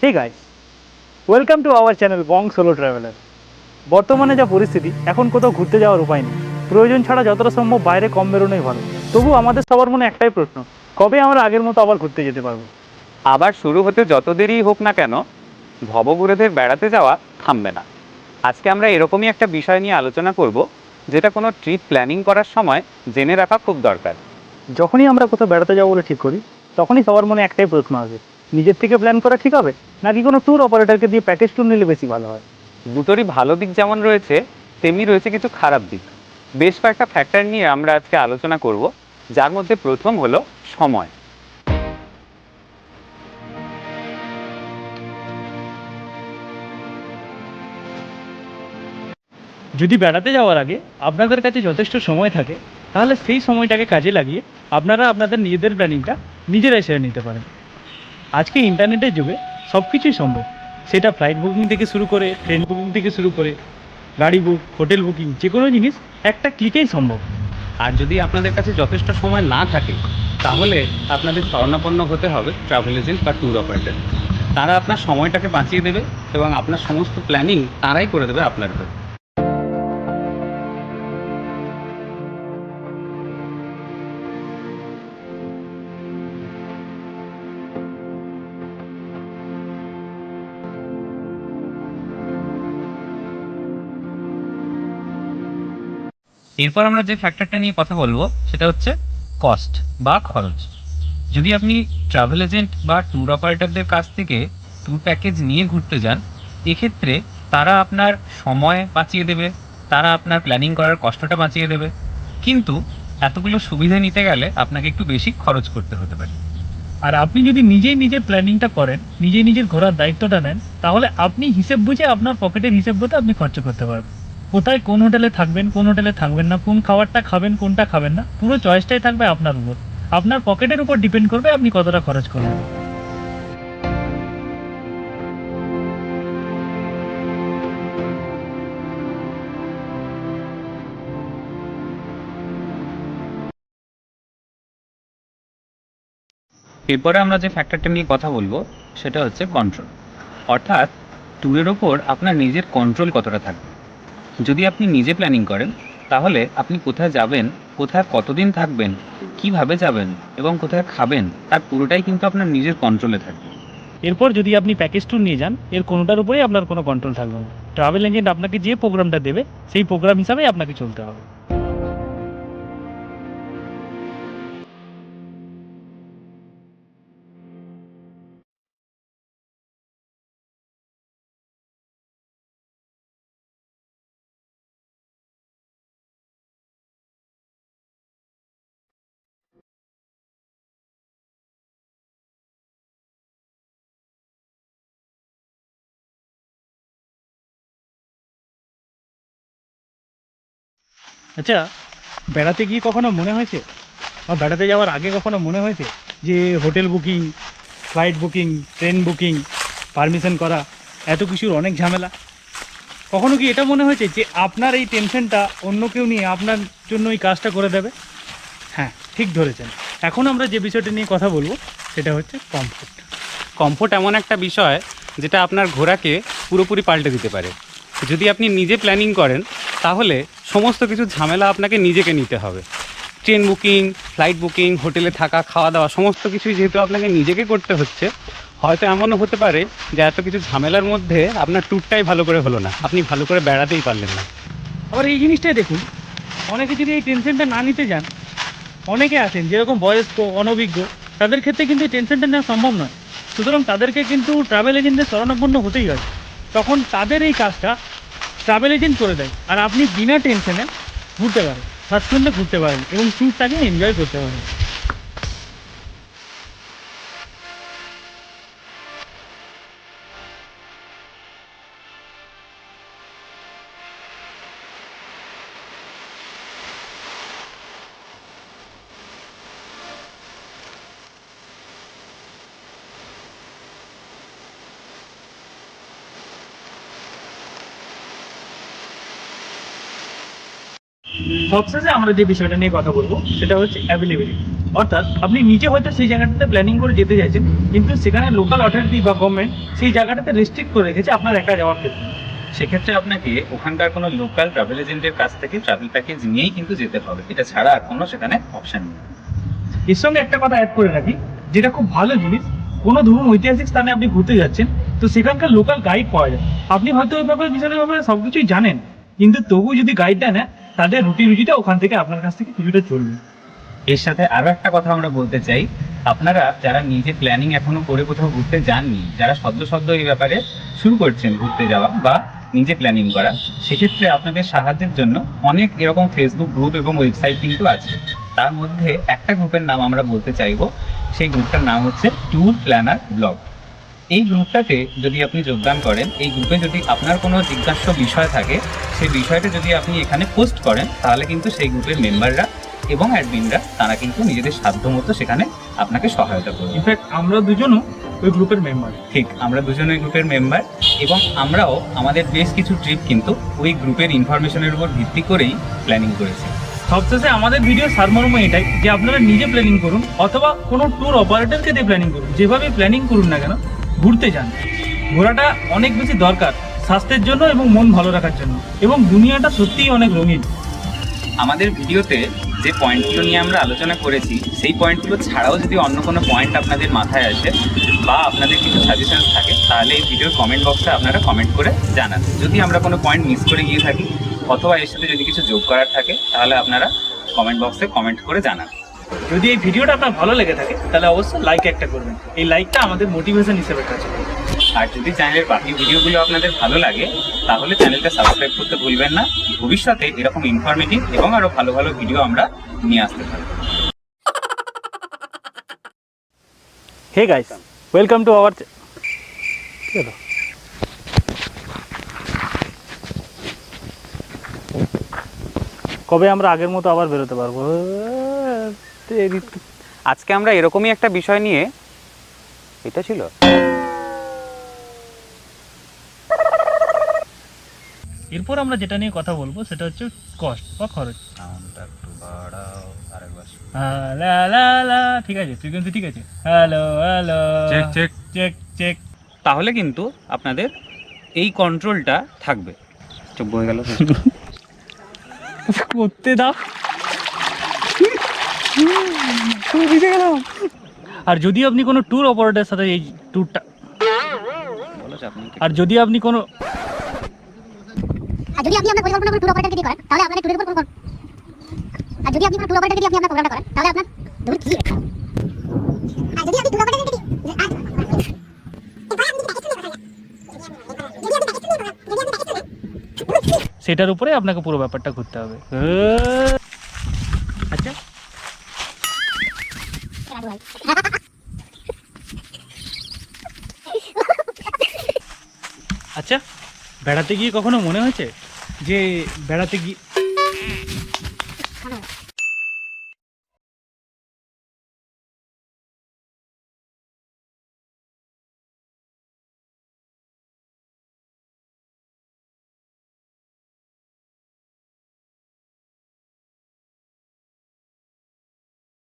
Hey guys, welcome to our channel Bong solo traveller. বর্তমানে যা পরিস্থিতি, এখন কোথাও ঘুরতে যাওয়ার উপায় নেই। প্রয়োজন ছাড়া যতটা সম্ভব বাইরে কম বেরোনোই ভালো। তবু আমাদের সবার মনে একটাই প্রশ্ন, কবে আমরা আগের মতো আবার ঘুরতে যেতে পারবো? আবার শুরু হতে যত দেরি হোক না কেন, ভবঘুরেদের বেড়াতে যাওয়া থামবে না। আজকে আমরা এরকমই একটা বিষয় নিয়ে আলোচনা করব, যেটা কোনো ট্রিপ প্ল্যানিং করার সময় জেনে রাখা খুব দরকার। যখনই আমরা কোথাও বেড়াতে যাবো বলে ঠিক করি, তখনই সবার মনে একটাই প্রশ্ন আসে, নিজের থেকে প্ল্যান করা ঠিক হবে, নাকি কোনো ট্যুর অপারেটরকে দিয়ে প্যাকেজ ট্যুর নিলে বেশি ভালো হয়? দুটোরই ভালো দিক যেমন রয়েছে, তেমনি রয়েছে কিছু খারাপ দিক। বেশ কয়েকটা ফ্যাক্টর নিয়ে আমরা আজকে আলোচনা করব, যার মধ্যে প্রথম হলো সময়। যদি বেড়াতে যাওয়ার আগে আপনাদের কাছে যথেষ্ট সময় থাকে, তাহলে সেই সময়টাকে কাজে লাগিয়ে আপনারা আপনাদের নিজেদের প্ল্যানিংটা নিজেরাই সেরে নিতে পারেন। আজকে ইন্টারনেটের যুগে সব কিছুই সম্ভব। সেটা ফ্লাইট বুকিং থেকে শুরু করে, ট্রেন বুকিং থেকে শুরু করে, গাড়ি বুক, হোটেল বুকিং, যে কোনো জিনিস একটা ক্লিকেই সম্ভব। আর যদি আপনাদের কাছে যথেষ্ট সময় না থাকে, তাহলে আপনাদের শরণাপন্ন হতে হবে ট্রাভেল এজেন্ট বা ট্যুর অপারেটর। তারা আপনার সময়টাকে বাঁচিয়ে দেবে এবং আপনার সমস্ত প্ল্যানিং তারাই করে দেবে আপনার হয়ে। এরপর আমরা যে ফ্যাক্টরটা নিয়ে কথা বলবো সেটা হচ্ছে কস্ট বা খরচ। যদি আপনি ট্রাভেল এজেন্ট বা ট্যুর অপারেটরদের কাছ থেকে ট্যুর প্যাকেজ নিয়ে ঘুরতে যান, এক্ষেত্রে তারা আপনার সময় বাঁচিয়ে দেবে, তারা আপনার প্ল্যানিং করার কষ্টটা বাঁচিয়ে দেবে, কিন্তু এতগুলো সুবিধা নিতে গেলে আপনাকে একটু বেশি খরচ করতে হতে পারে। আর আপনি যদি নিজেই নিজের প্ল্যানিংটা করেন, নিজেই নিজের ঘোরার দায়িত্বটা নেন, তাহলে আপনি হিসেব বুঝে আপনার পকেটের হিসেব মতো আপনি খরচ করতে পারবেন। কোথায় কোন হোটেলে থাকবেন, কোন হোটেলে থাকবেন না, কোন খাবারটা খাবেন, কোনটা খাবেন না, পুরো চয়েসটাই থাকবে আপনার উপর। আপনার পকেটের উপর ডিপেন্ড করবে আপনি কতটা খরচ করবেন। এরপরে আমরা যে ফ্যাক্টরটা নিয়ে কথা বলবো সেটা হচ্ছে কন্ট্রোল, অর্থাৎ ট্যুরের ওপর আপনার নিজের কন্ট্রোল কতটা থাকবে। যদি আপনি নিজে প্ল্যানিং করেন, তাহলে আপনি কোথায় যাবেন, কোথায় কতদিন থাকবেন, কিভাবে যাবেন এবং কোথায় খাবেন, তার পুরোটাই কিন্তু আপনার নিজের কন্ট্রোলে থাকবে। এরপর যদি আপনি প্যাকেজ ট্যুর নিয়ে যান, এর কোনোটার উপরেই আপনার কোনো কন্ট্রোল থাকবে না। ট্রাভেল এজেন্ট আপনাকে যে প্রোগ্রামটা দেবে, সেই প্রোগ্রাম হিসাবেই আপনাকে চলতে হবে। আচ্ছা, বেড়াতে গিয়ে কখনো মনে হয়েছে, বা বেড়াতে যাওয়ার আগে কখনো মনে হয়েছে যে hotel booking, flight booking, train booking, permission করা, এত কিছুর অনেক ঝামেলা? কখনো কি এটা মনে হয়েছে যে আপনার এই টেনশনটা অন্য কেউ নিয়ে আপনার জন্য এই কাজটা করে দেবে? হ্যাঁ, ঠিক ধরেছেন। এখন আমরা যে বিষয়টা নিয়ে কথা বলবো সেটা হচ্ছে কমফোর্ট। কমফোর্ট এমন একটা বিষয় যেটা আপনার ঘোরাকে পুরোপুরি পাল্টে দিতে পারে। যদি আপনি নিজে প্ল্যানিং করেন, তাহলে সমস্ত কিছু ঝামেলা আপনাকে নিজেকে নিতে হবে। ট্রেন বুকিং, ফ্লাইট বুকিং, হোটেলে থাকা, খাওয়া দাওয়া সমস্ত কিছুই যেহেতু আপনাকে নিজেকে করতে হচ্ছে, হয়তো এমনও হতে পারে যে এত কিছু ঝামেলার মধ্যে আপনার ট্যুরটাই ভালো করে হলো না, আপনি ভালো করে বেড়াতেই পারলেন না। আবার এই জিনিসটাই দেখুন, অনেকে যদি এই টেনশনটা না নিতে যান, অনেকে আছেন যেরকম বয়স্ক, অনভিজ্ঞ, তাদের ক্ষেত্রে কিন্তু এই টেনশনটা নেওয়া সম্ভব নয়। সুতরাং তাদেরকে কিন্তু ট্রাভেল এজেন্টের শরণাপন্ন হতেই হয়। তখন তাদের এই কাজটা ট্রাভেল এজেন্ট করে দেয়, আর আপনি বিনা টেনশনে ঘুরতে পারেন, স্বাচ্ছন্দ্যে ঘুরতে পারেন এবং ট্যুরটাকে এনজয় করতে পারেন। সবশেষে আমরা যে বিষয়টা নিয়ে কথা বলবো সেটা হচ্ছে অ্যাভেলেবিলিটি। অর্থাৎ আপনি নিজে হয়তো সেই জায়গাটাতে প্ল্যানিং করে যেতে চাইছেন, কিন্তু সেখানে লোকাল অথরিটি বা গভর্নমেন্ট সেই জায়গাটাতে রেস্ট্রিক্ট করে রেখেছে আপনার একা যাওয়ার ক্ষেত্রে। সেক্ষেত্রে আপনাকে ওখানকার কোনো লোকাল ট্রাভেল এজেন্টের কাছ থেকে ট্রাভেল প্যাকেজ নিয়েই কিন্তু যেতে হবে, এটা ছাড়া আর কোনো সেখানে অপশন নেই। এর সঙ্গে একটা কথা অ্যাড করে রাখি, যেটা খুব ভালো জিনিস, কোনো ধরুন ঐতিহাসিক স্থানে আপনি ঘুরতে যাচ্ছেন, তো সেখানকার লোকাল গাইড পাওয়া যায়। আপনি হয়তো ওই ব্যাপারে বিষয়ের ব্যাপারে সব কিছুই জানেন, কিন্তু তবু যদি গাইডটা নেন, তাদের রুটিটা ওখান থেকে আপনার কাছ থেকে কিছুটা চলবে। এর সাথে আরো একটা কথা আমরা বলতে চাই, আপনারা যারা নিজে প্ল্যানিং এখনো করে কোথাও ঘুরতে যাননি, যারা সদ্য সদ্য এই ব্যাপারে শুরু করছেন ঘুরতে যাওয়া বা নিজে প্ল্যানিং করা, সেক্ষেত্রে আপনাদের সাহায্যের জন্য অনেক এরকম ফেসবুক গ্রুপ এবং ওয়েবসাইট কিন্তু আছে। তার মধ্যে একটা গ্রুপের নাম আমরা বলতে চাইবো, সেই গ্রুপটার নাম হচ্ছে ট্যুর প্ল্যানার ব্লগ। এই গ্রুপটাতে যদি আপনি যোগদান করেন, এই গ্রুপে যদি আপনার কোনো জিজ্ঞাস্য বিষয় থাকে, সেই বিষয়টা যদি আপনি এখানে পোস্ট করেন, তাহলে কিন্তু সেই গ্রুপের মেম্বাররা এবং অ্যাডমিনরা তারা কিন্তু নিজেদের সাধ্যমতো সেখানে আপনাকে সহায়তা করবে। ইনফ্যাক্ট আমরা দুজনও ওই গ্রুপের মেম্বার। ঠিক, আমরা দুজন ওই গ্রুপের মেম্বার, এবং আমরাও আমাদের বেশ কিছু ট্রিপ কিন্তু ওই গ্রুপের ইনফরমেশনের উপর ভিত্তি করেই প্ল্যানিং করেছি। সবশেষে আমাদের ভিডিও সারমর্ম এটাই যে আপনারা নিজে প্ল্যানিং করুন অথবা কোনো ট্যুর অপারেটরকে দিয়ে প্ল্যানিং করুন, যেভাবে প্ল্যানিং করুন না কেন, ঘুরতে যান। ঘোরাটা অনেক বেশি দরকার স্বাস্থ্যের জন্য এবং মন ভালো রাখার জন্য, এবং দুনিয়াটা সত্যিই অনেক রঙিন। আমাদের ভিডিওতে যে পয়েন্টগুলো নিয়ে আমরা আলোচনা করেছি, সেই পয়েন্টগুলো ছাড়াও যদি অন্য কোনো পয়েন্ট আপনাদের মাথায় আসে বা আপনাদের কিছু সাজেশন থাকে, তাহলে এই ভিডিওর কমেন্ট বক্সে আপনারা কমেন্ট করে জানান। যদি আমরা কোনো পয়েন্ট মিস করে গিয়ে থাকি অথবা এর সাথে যদি কিছু যোগ করার থাকে, তাহলে আপনারা কমেন্ট বক্সে কমেন্ট করে জানান। যদি এই ভিডিওটা আপনার ভালো লেগে থাকে, তাহলে অবশ্যই লাইক একটা করবেন। এই লাইকটা আমাদের মোটিভেশন হিসেবে কাজ করে। আর যদি চ্যানেলের বাকি ভিডিওগুলো আপনাদের ভালো লাগে, তাহলে চ্যানেলটা সাবস্ক্রাইব করতে ভুলবেন না। ভবিষ্যতে এরকম ইনফরমেটিভ এবং আরও ভালো ভালো ভিডিও আমরা নিয়ে আসতে পারি। Hey guys, welcome to our কবে আমরা আগের মতো আবার বেরোতে পারবো? আজকে আমরা এরকমই একটা বিষয় নিয়ে, এটা ছিল এরপর আমরা যেটা নিয়ে কথা বলবো সেটা হচ্ছে কস্ট বা খরচ। লা লা লা, ঠিক আছে, ফ্রিকোয়েন্সি ঠিক আছে। Hello hello, check check check check. তাহলে কিন্তু আপনাদের এই কন্ট্রোলটা থাকবে। চুপ হয়ে গেল করতে দাও, বুঝে গেলাম। আর যদি আপনি কোনো ট্যুর অপারেটরের সাথে এই ট্যুরটা, আর যদি আপনি কোনো যদি আপনি আপনার পরিকল্পনা করে ট্যুর অপারেটরকে দিয়ে করেন, তাহলে আপনাদের ট্যুরের উপর কোনো, আর যদি আপনি কোনো ট্যুর অপারেটরকে দিয়ে আপনি আপনার প্রোগ্রামটা করেন, তাহলে আপনার ধরুন কি, আর যদি আপনি ট্যুর অপারেটরকে দিয়ে সেটার উপরে আপনাকে পুরো ব্যাপারটা ঘুরতে হবে। আচ্ছা, আচ্ছা, বেড়াতে গিয়ে কখনো মনে হয়েছে যে বেড়াতে গিয়ে